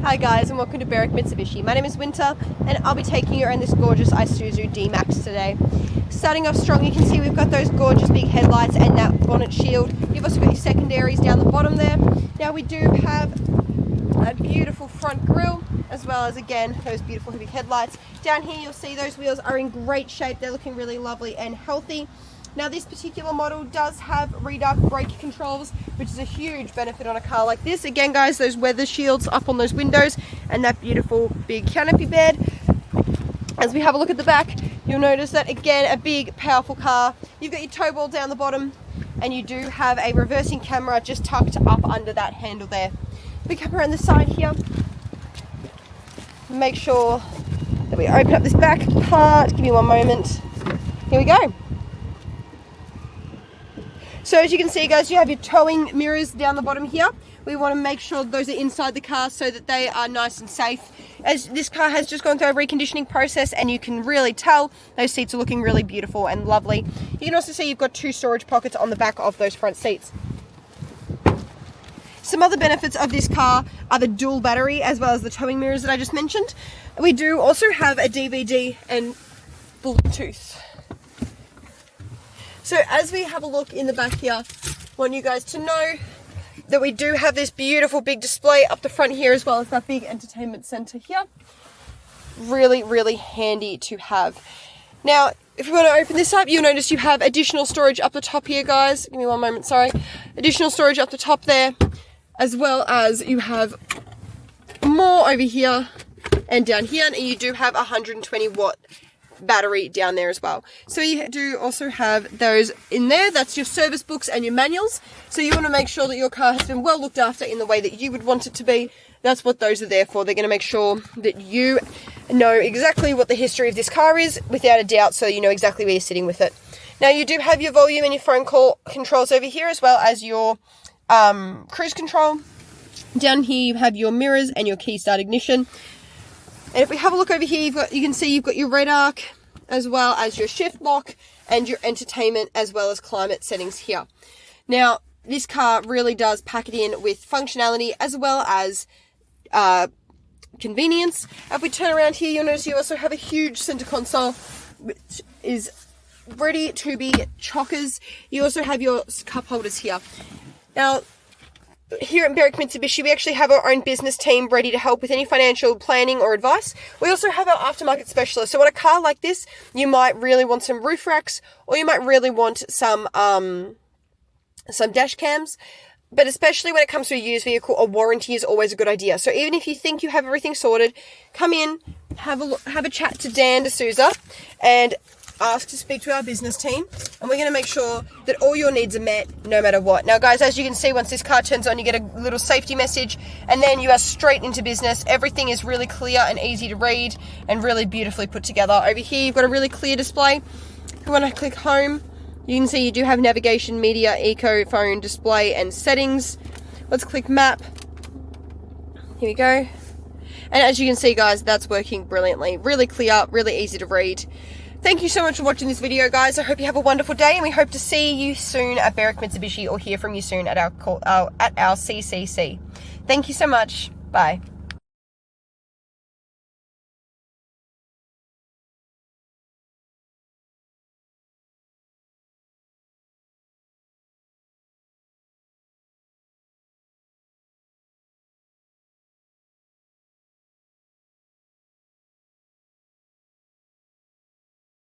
Hi guys, and welcome to Berwick Mitsubishi. My name is Winter and I'll be taking you around this gorgeous Isuzu D-Max today. Starting off strong, you can see we've got those gorgeous big headlights and that bonnet shield. You've also got your secondaries down the bottom there. Now we do have a beautiful front grille, as well as again those beautiful big headlights. Down here you'll see those wheels are in great shape. They're looking really lovely and healthy. Now this particular model does have rear brake controls, which is a huge benefit on a car like this. Again guys, those weather shields up on those windows and that beautiful big canopy bed. As we have a look at the back, you'll notice that again, a big powerful car. You've got your tow ball down the bottom and you do have a reversing camera just tucked up under that handle there. We come around the side here. Make sure that we open up this back part. Give me one moment. Here we go. So as you can see guys, you have your towing mirrors down the bottom here. We want to make sure those are inside the car so that they are nice and safe. As this car has just gone through a reconditioning process and you can really tell those seats are looking really beautiful and lovely. You can also see you've got 2 storage pockets on the back of those front seats. Some other benefits of this car are the dual battery as well as the towing mirrors that I just mentioned. We do also have a DVD and Bluetooth. So as we have a look in the back here, I want you guys to know that we do have this beautiful big display up the front here, as well as that big entertainment center here. Really, really handy to have. Now, if we want to open this up, you'll notice you have additional storage up the top here, guys. Give me one moment, sorry. Additional storage up the top there, as well as you have more over here and down here, and you do have a 120 watt battery down there as well. So you do also have those in there. That's your service books and your manuals. So you want to make sure that your car has been well looked after in the way that you would want it to be. That's what those are there for. They're going to make sure that you know exactly what the history of this car is without a doubt, so you know exactly where you're sitting with it. Now you do have your volume and your phone call controls over here, as well as your cruise control. Down here you have your mirrors and your key start ignition. And if we have a look over here, you can see you've got your red arc, as well as your shift lock and your entertainment, as well as climate settings here. Now, this car really does pack it in with functionality as well as convenience. If we turn around here, you'll notice you also have a huge center console, which is ready to be chockers. You also have your cup holders here. Now, here at Berwick Mitsubishi, we actually have our own business team ready to help with any financial planning or advice. We also have our aftermarket specialist. So on a car like this, you might really want some roof racks, or you might really want some dash cams. But especially when it comes to a used vehicle, a warranty is always a good idea. So even if you think you have everything sorted, come in, have a chat to Dan D'Souza, and ask to speak to our business team, and we're going to make sure that all your needs are met no matter what. Now guys, as you can see, once this car turns on, you get a little safety message, and then you are straight into business. Everything is really clear and easy to read and really beautifully put together. Over here you've got a really clear display. If you want to click home, you can see you do have navigation, media, eco, phone, display and settings. Let's click map. Here we go. And as you can see guys, that's working brilliantly. Really clear, really easy to read. Thank you so much for watching this video, guys. I hope you have a wonderful day, and we hope to see you soon at Berwick Mitsubishi or hear from you soon at our CCC. Thank you so much. Bye.